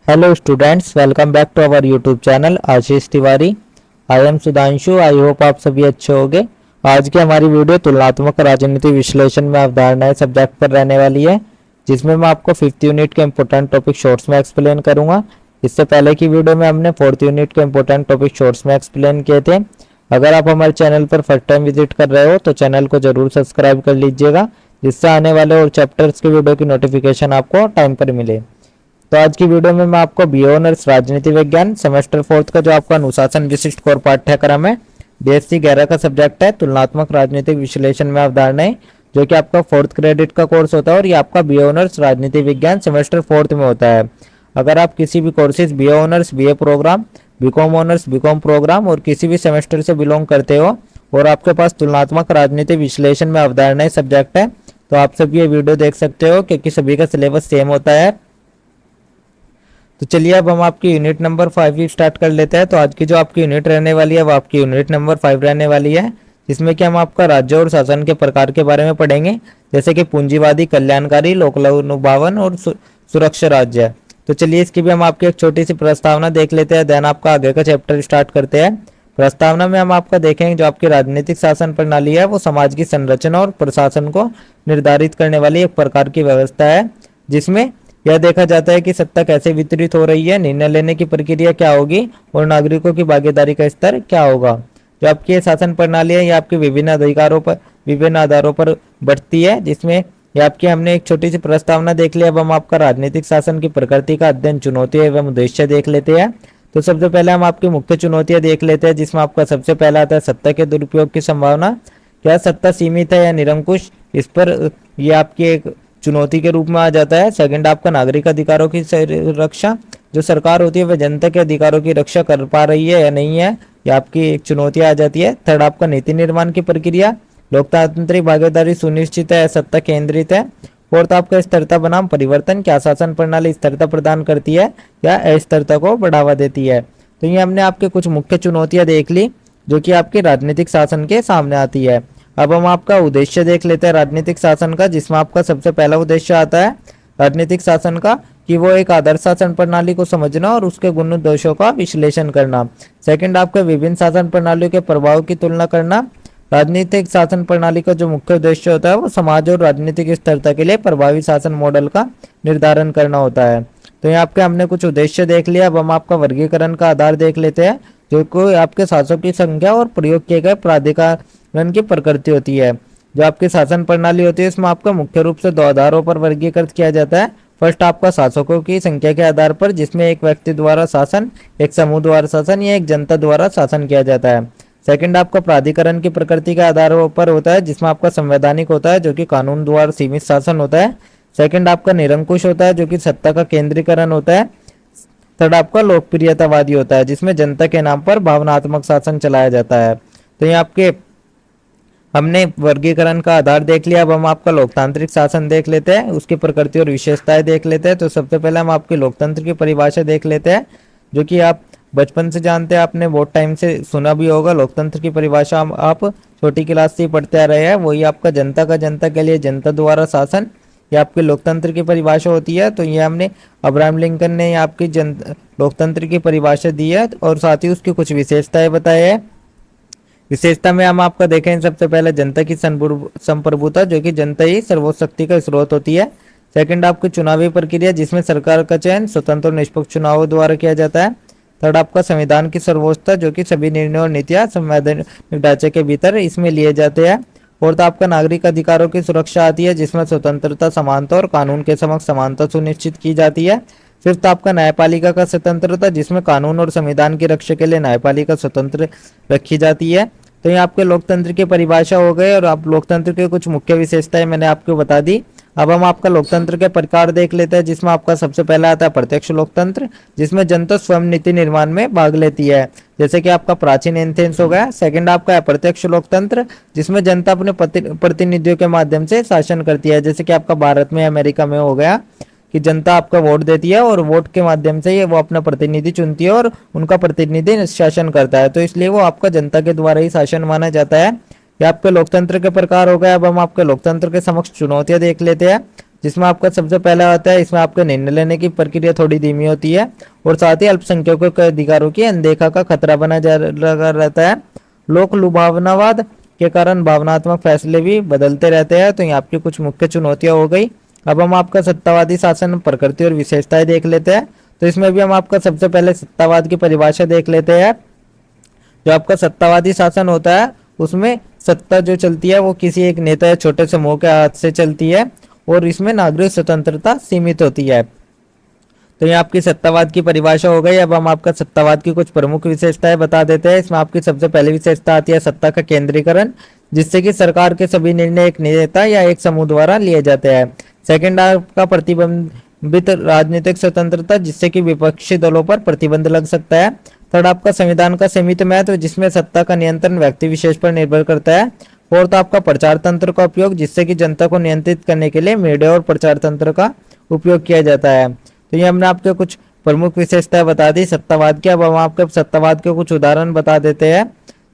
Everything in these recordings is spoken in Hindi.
Hello students, welcome back to our YouTube channel Ashish Tiwari. I am Sudhanshu. I hope आप सभी अच्छे होंगे। आज की हमारी वीडियो तुलनात्मक राजनीति विश्लेषण में अवधारणाएं सब्जेक्ट पर रहने वाली है, जिसमें मैं आपको फिफ्थ यूनिट के इंपॉर्टेंट टॉपिक शॉर्ट्स में एक्सप्लेन करूंगा। इससे पहले की वीडियो में हमने फोर्थ यूनिट के इंपॉर्टेंट टॉपिक शॉर्ट्स में एक्सप्लेन किए थे। अगर आप हमारे चैनल पर फर्स्ट टाइम विजिट कर रहे हो तो चैनल को जरूर सब्सक्राइब कर लीजिएगा, जिससे आने वाले और चैप्टर्स की वीडियो की नोटिफिकेशन आपको टाइम पर मिले। तो आज की वीडियो में मैं आपको बीए ऑनर्स राजनीति विज्ञान सेमेस्टर फोर्थ का जो आपका अनुशासन विशिष्ट कोर पाठ्यक्रम है, बीएससी 11 का सब्जेक्ट है तुलनात्मक राजनीतिक विश्लेषण में अवधारणाएं, जो कि आपका फोर्थ क्रेडिट का कोर्स होता है और ये आपका बीए ऑनर्स राजनीति विज्ञान सेमेस्टर फोर्थ में होता है। अगर आप किसी भी courses BA honours, BA programme, BCom honours, BCom programme और किसी भी सेमेस्टर से बिलोंग करते हो और आपके पास तुलनात्मक राजनीतिक विश्लेषण में अवधारणाएं सब्जेक्ट है, तो आप सब ये वीडियो देख सकते हो, क्योंकि सभी का सिलेबस सेम होता है। तो चलिए अब हम आपकी यूनिट नंबर 5 स्टार्ट कर लेते हैं। तो आज की जो आपकी यूनिट रहने वाली है वो आपकी यूनिट नंबर 5 रहने वाली है, जिसमें कि हम आपका राज्य और शासन के प्रकार के बारे में पढ़ेंगे, जैसे कि पूंजीवादी, कल्याणकारी, लोकलुभावन और सुरक्षा राज्य। तो चलिए इसकी भी हम आपकी एक छोटी सी प्रस्तावना देख लेते हैं, देन आपका आगे का चैप्टर स्टार्ट करते हैं। प्रस्तावना में हम आपका देखेंगे जो आपकी राजनीतिक शासन प्रणाली है वो समाज की संरचना और प्रशासन को निर्धारित करने वाली एक प्रकार की व्यवस्था है, जिसमें यह देखा जाता है कि सत्ता कैसे वितरित हो रही है, निर्णय लेने की प्रक्रिया क्या होगी और नागरिकों की भागीदारी का स्तर क्या होगा। जो आपकी ये शासन प्रणाली है ये आपके विभिन्न आधारों पर बढ़ती है, जिसमें ये आपकी हमने एक छोटी सी प्रस्तावना देख ली। अब हम आपका राजनीतिक शासन की प्रकृति का अध्ययन, चुनौतियां एवं उद्देश्य देख लेते हैं। तो सबसे पहले हम आपकी मुख्य चुनौतियां देख लेते हैं, जिसमें आपका सबसे पहला आता है सत्ता के दुरुपयोग की संभावना। क्या सत्ता सीमित है या निरंकुश, इस पर ये आपकी एक चुनौती के रूप में आ जाता है। सेकंड आपका नागरिक अधिकारों की रक्षा, जो सरकार होती है वह जनता के अधिकारों की रक्षा कर पा रही है या नहीं है, यह आपकी एक चुनौती आ जाती है। थर्ड आपका नीति निर्माण की प्रक्रिया, लोकतांत्रिक भागीदारी सुनिश्चित है, सत्ता केंद्रित है। फोर्थ आपका स्थिरता बनाम परिवर्तन, क्या शासन प्रणाली स्थिरता प्रदान करती है या अस्थिरता को बढ़ावा देती है। तो ये हमने आपके कुछ मुख्य चुनौतियां देख ली जो कि आपके राजनीतिक शासन के सामने आती है। अब हम आपका उद्देश्य देख लेते हैं राजनीतिक शासन का, जिसमें आपका सबसे पहला उद्देश्य आता है राजनीतिक शासन का कि वो एक आदर्श शासन प्रणाली को समझना और उसके गुण दोषों का विश्लेषण करना। सेकंड आपका विभिन्न शासन प्रणालियों के प्रभाव की तुलना करना। राजनीतिक शासन प्रणाली का जो मुख्य उद्देश्य होता है वो समाज और राजनीतिक स्थिरता के लिए प्रभावी शासन मॉडल का निर्धारण करना होता है। तो यहाँ आपके हमने कुछ उद्देश्य देख लिया। अब हम आपका वर्गीकरण का आधार देख लेते हैं, जो कोई आपके शासकों की संख्या और प्रयोग किए गए प्राधिकरण की प्रकृति होती है। जो आपकी शासन प्रणाली होती है इसमें आपका मुख्य रूप से दो आधारों पर वर्गीकृत किया जाता है। फर्स्ट आपका शासकों की संख्या के आधार पर, जिसमें एक व्यक्ति द्वारा शासन, एक समूह द्वारा शासन या एक जनता द्वारा शासन किया जाता है। सेकंड आपका प्राधिकरण की प्रकृति के आधार पर होता है, जिसमें आपका संवैधानिक होता है जो कि कानून द्वारा सीमित शासन होता है। सेकंड आपका निरंकुश होता है जो कि सत्ता का केंद्रीकरण होता है। थर्ड आपका लोकप्रियतावादी होता है, जिसमें जनता के नाम पर भावनात्मक शासन चलाया जाता है। तो ये आपके हमने वर्गीकरण का आधार देख लिया। अब हम आपका लोकतांत्रिक शासन देख लेते हैं, उसकी प्रकृति और विशेषताएं देख लेते हैं। तो सबसे पहले हम आपकी लोकतंत्र की परिभाषा देख लेते हैं, जो कि आप बचपन से जानते हैं, आपने बहुत टाइम से सुना भी होगा। लोकतंत्र की परिभाषा आप छोटी क्लास से पढ़ते आ रहे हैं। वही आपका जनता का जनता के लिए जनता द्वारा शासन, ये आपके लोकतंत्र की परिभाषा होती है। तो ये हमने अब्राहम लिंकन ने आपकी लोकतंत्र की परिभाषा दी है और साथ ही उसकी कुछ विशेषताएं बताई है। विशेषता में हम आपका देखें सबसे पहले जनता की संप्रभुता, जो कि जनता ही सर्वोच्च शक्ति का स्रोत होती है। सेकंड आपकी चुनावी प्रक्रिया, जिसमें सरकार का चयन स्वतंत्र और निष्पक्ष चुनावों द्वारा किया जाता है। थर्ड आपका संविधान की सर्वोच्चता, जो कि सभी निर्णय और नीतियां संवैधानिक ढांचे के भीतर इसमें लिए जाते हैं। फोर्थ आपका नागरिक अधिकारों की सुरक्षा आती है, जिसमें स्वतंत्रता, समानता और कानून के समक्ष समानता सुनिश्चित की जाती है। फिफ्थ आपका न्यायपालिका का स्वतंत्रता, जिसमें कानून और संविधान की रक्षा के लिए न्यायपालिका स्वतंत्र रखी जाती है। तो ये आपके लोकतंत्र की परिभाषा हो गए और आप लोकतंत्र के कुछ मुख्य विशेषताएं मैंने आपको बता दी। अब हम आपका लोकतंत्र के प्रकार देख लेते हैं, जिसमें आपका सबसे पहला आता है प्रत्यक्ष लोकतंत्र, जिसमें जनता स्वयं नीति निर्माण में भाग लेती है, जैसे कि आपका प्राचीन एथेंस हो गया। सेकंड आपका अप्रत्यक्ष लोकतंत्र, जिसमें जनता अपने प्रतिनिधियों के माध्यम से शासन करती है, जैसे कि आपका भारत में, अमेरिका में हो गया कि जनता आपका वोट देती है और वोट के माध्यम से ये वो अपना प्रतिनिधि चुनती है और उनका प्रतिनिधि शासन करता है। तो इसलिए वो आपका जनता के द्वारा ही शासन माना जाता है। ये आपके लोकतंत्र के प्रकार हो गए। अब हम आपके लोकतंत्र के समक्ष चुनौतियां देख लेते हैं। जिसमें आपका सबसे पहला आता है, इसमें आपका निर्णय लेने की प्रक्रिया थोड़ी धीमी होती है और साथ ही अल्पसंख्यकों के अधिकारों की अनदेखा का खतरा बना जा लगा रहता है। लोक लुभावनावाद के कारण भावनात्मक फैसले भी बदलते रहते हैं। तो ये आपकी कुछ मुख्य चुनौतियां हो गई। अब हम आपका सत्तावादी शासन प्रकृति और विशेषताएं देख लेते हैं। तो इसमें भी हम आपका सबसे पहले सत्तावाद की परिभाषा देख लेते हैं। जो आपका सत्तावादी शासन होता है उसमें सत्ता जो चलती है वो किसी एक नेता या छोटे समूह के हाथ से चलती है और इसमें नागरिक स्वतंत्रता सीमित होती है। तो ये आपकी सत्तावाद की परिभाषा हो गई। अब हम आपका सत्तावाद की कुछ प्रमुख विशेषताएं बता देते हैं। इसमें आपकी सबसे पहली विशेषता आती है सत्ता का केंद्रीकरण, जिससे कि सरकार के सभी निर्णय एक नेता या एक समूह द्वारा लिए जाते हैं। सेकंड आपका प्रतिबंधित राजनीतिक स्वतंत्रता, जिससे कि विपक्षी दलों पर प्रतिबंध लग सकता है। थर्ड आपका संविधान का सीमित महत्व, जिसमें सत्ता का नियंत्रण व्यक्ति विशेष पर निर्भर करता है। फोर्थ आपका प्रचार तंत्र का उपयोग, जिससे कि जनता को नियंत्रित करने के लिए मीडिया और प्रचार तंत्र का उपयोग किया जाता है। तो ये हमने आपके कुछ प्रमुख विशेषताएं बता दी सत्तावाद की। अब हम आपके सत्तावाद के कुछ उदाहरण बता देते हैं,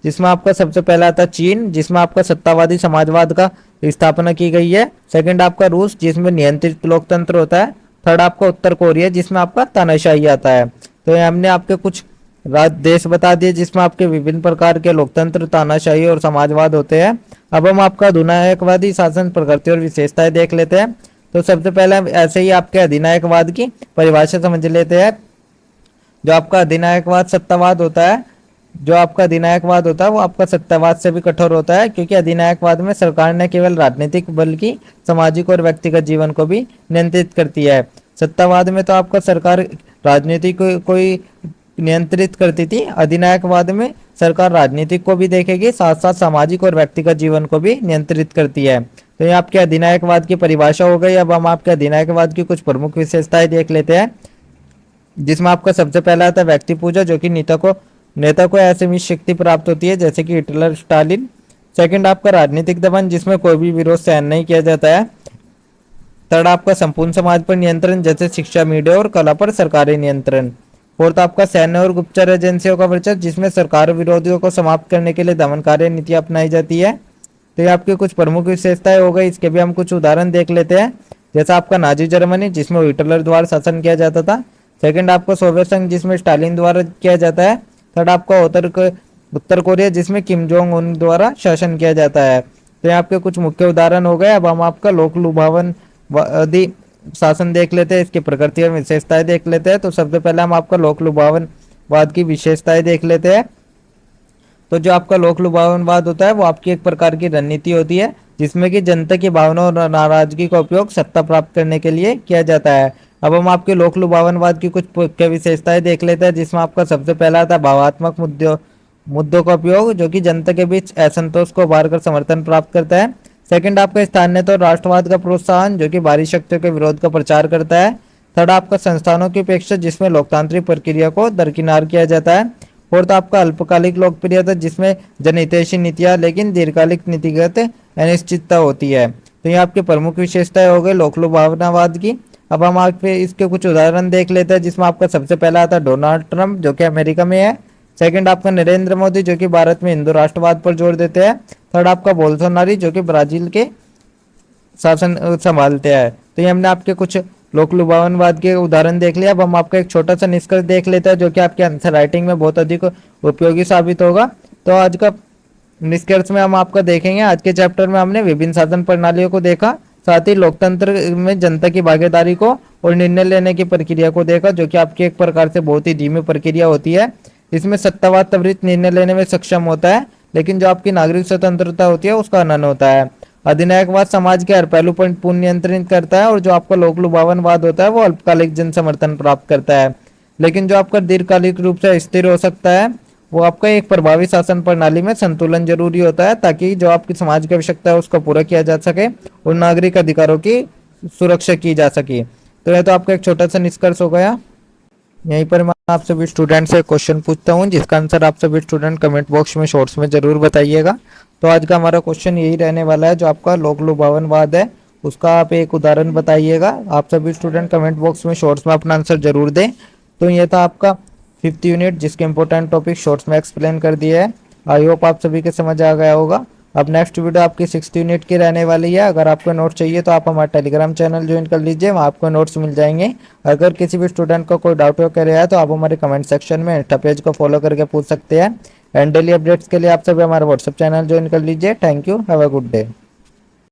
जिसमें आपका सबसे पहला आता है चीन, जिसमें आपका सत्तावादी समाजवाद का स्थापना की गई है। सेकंड आपका रूस, जिसमें नियंत्रित लोकतंत्र होता है। थर्ड आपका उत्तर कोरिया, जिसमें आपका तानाशाही आता है। तो ये हमने आपके कुछ देश बता दिए जिसमें आपके विभिन्न प्रकार के लोकतंत्र, तानाशाही और समाजवाद होते हैं। अब हम आपका अधिनायकवादी शासन प्रकृति और विशेषताएं देख लेते हैं। तो सबसे पहले हम ऐसे ही आपके अधिनायकवाद की परिभाषा समझ लेते हैं। जो आपका अधिनायकवाद सत्तावाद होता है, जो आपका अधिनायकवाद होता है वो आपका सत्तावाद से भी कठोर होता है, क्योंकि अधिनायकवाद में सरकार न केवल राजनीतिक बल्कि सामाजिक और व्यक्तिगत जीवन को भी नियंत्रित करती है। सत्तावाद में तो आपका सरकार राजनीति को कोई नियंत्रित करती थी, अधिनायकवाद में सरकार राजनीतिक को भी देखेगी, साथ साथ सामाजिक और व्यक्तिगत जीवन को भी नियंत्रित करती है। तो ये आपके अधिनायकवाद की परिभाषा हो गई। अब हम आपके अधिनायकवाद की कुछ प्रमुख विशेषताएं देख लेते हैं, जिसमें आपका सबसे पहला आता है व्यक्ति पूजा, जो कि नेता को ऐसी शक्ति प्राप्त होती है जैसे कि हिटलर, स्टालिन। सेकंड आपका राजनीतिक दमन, जिसमें कोई भी विरोध सहन नहीं किया जाता है। थर्ड आपका संपूर्ण समाज पर नियंत्रण, जैसे शिक्षा, मीडिया और कला पर सरकारी नियंत्रण। फोर्थ आपका सैन्य और गुप्तचर एजेंसियों का वर्चस्व, जिसमें सरकार विरोधियों को समाप्त करने के लिए दमनकारी नीति अपनाई जाती है। तो ये आपकी कुछ प्रमुख विशेषताएं हो गई। इसके भी हम कुछ उदाहरण देख लेते हैं, जैसा आपका नाजी जर्मनी, जिसमें हिटलर द्वारा शासन किया जाता था। सेकंड आपका सोवियत संघ, जिसमें स्टालिन द्वारा किया जाता है। थर्ड आपका उत्तर कोरिया, जिसमें किम जोंग उन द्वारा शासन किया जाता है। तो ये आपके कुछ मुख्य उदाहरण हो गए। अब हम आपका लोक लुभावनवादी शासन देख लेते हैं, इसकी प्रकृति और विशेषताएं देख लेते हैं। तो सबसे पहले हम आपका लोक लुभावनवाद की विशेषताएं देख लेते हैं। तो जो आपका लोक लुभावनवाद होता है वो आपकी एक प्रकार की रणनीति होती है, जिसमें कि जनता की भावना और नाराजगी का उपयोग सत्ता प्राप्त करने के लिए किया जाता है। अब हम आपके लोक लुभावनवाद की कुछ मुख्य विशेषताएं देख लेते हैं, जिसमें आपका सबसे पहला आता है भावात्मक मुद्दों का उपयोग, जो कि जनता के बीच असंतोष को उभार कर समर्थन प्राप्त करता है। सेकंड आपका स्थानीय और राष्ट्रवाद का प्रोत्साहन, जो कि बाहरी शक्तियों के विरोध का प्रचार करता है। थर्ड आपका संस्थानों की अपेक्षा, जिसमें लोकतांत्रिक प्रक्रिया को दरकिनार किया जाता है। फोर्थ आपका अल्पकालिक लोकप्रियता, जिसमें जनहितैषी नीतियां लेकिन दीर्घकालिक नीतिगत अनिश्चितता होती है। तो ये आपके प्रमुख विशेषताएं हो गई लोक लुभावनावाद की। अब हम आपके इसके कुछ उदाहरण देख लेते हैं, जिसमें आपका सबसे पहला आता है डोनाल्ड ट्रंप, जो कि अमेरिका में है। सेकंड आपका नरेंद्र मोदी, जो कि भारत में हिंदू राष्ट्रवाद पर जोर देते हैं। थर्ड आपका बोल्सोनारो, जो कि ब्राजील के शासन संभालते हैं। तो ये हमने आपके कुछ लोक लुभावनवाद के उदाहरण देख लिया। अब हम आपका एक छोटा सा निष्कर्ष देख लेते हैं, जो कि आपके आंसर राइटिंग में बहुत अधिक उपयोगी साबित होगा। तो आज का निष्कर्ष में हम आपका देखेंगे, आज के चैप्टर में हमने विभिन्न शासन प्रणालियों को देखा, साथ ही लोकतंत्र में जनता की भागीदारी को और निर्णय लेने की प्रक्रिया को देखा, जो कि आपकी एक प्रकार से बहुत ही धीमी प्रक्रिया होती है। इसमें सत्तावाद त्वरित निर्णय लेने में सक्षम होता है, लेकिन जो आपकी नागरिक स्वतंत्रता होती है उसका हनन होता है। अधिनायकवाद समाज के हर पहलू पर पूर्ण नियंत्रित करता है, और जो आपका लोक लुभावनवाद होता है वो अल्पकालिक जन समर्थन प्राप्त करता है, लेकिन जो आपका दीर्घकालिक रूप से स्थिर हो सकता है वो आपका एक प्रभावी शासन प्रणाली में संतुलन जरूरी होता है, ताकि जो आपकी समाज की आवश्यकता है उसको पूरा किया जा सके और नागरिक अधिकारों की सुरक्षा की जा सके। तो यह तो आपका एक छोटा सा निष्कर्ष हो गया। यहीं पर मैं आप सभी स्टूडेंट से क्वेश्चन पूछता हूं, जिसका आंसर आप सभी स्टूडेंट कमेंट बॉक्स में शॉर्ट्स में जरूर बताइएगा। तो आज का हमारा क्वेश्चन यही रहने वाला है, जो आपका लोक लुभावनवाद है उसका आप एक उदाहरण बताइएगा। आप सभी स्टूडेंट कमेंट बॉक्स में शॉर्ट्स में अपना आंसर जरूर दें। तो ये था आपका 5th यूनिट, जिसके इंपॉर्टेंट टॉपिक शॉर्ट्स में एक्सप्लेन कर दिया है। आई होप आप सभी के समझ आ गया होगा। अब नेक्स्ट वीडियो आपकी 60 यूनिट की रहने वाली है। अगर आपको नोट्स चाहिए तो आप हमारा टेलीग्राम चैनल ज्वाइन कर लीजिए, वहाँ आपको नोट्स मिल जाएंगे। अगर किसी भी स्टूडेंट को कोई डाउट वगैरह है तो आप हमारे कमेंट सेक्शन में इंस्टा पेज को फॉलो करके पूछ सकते हैं। एंड डेली अपडेट्स के लिए आप सभी हमारा व्हाट्सएप चैनल ज्वाइन कर लीजिए। Thank you, have a good day.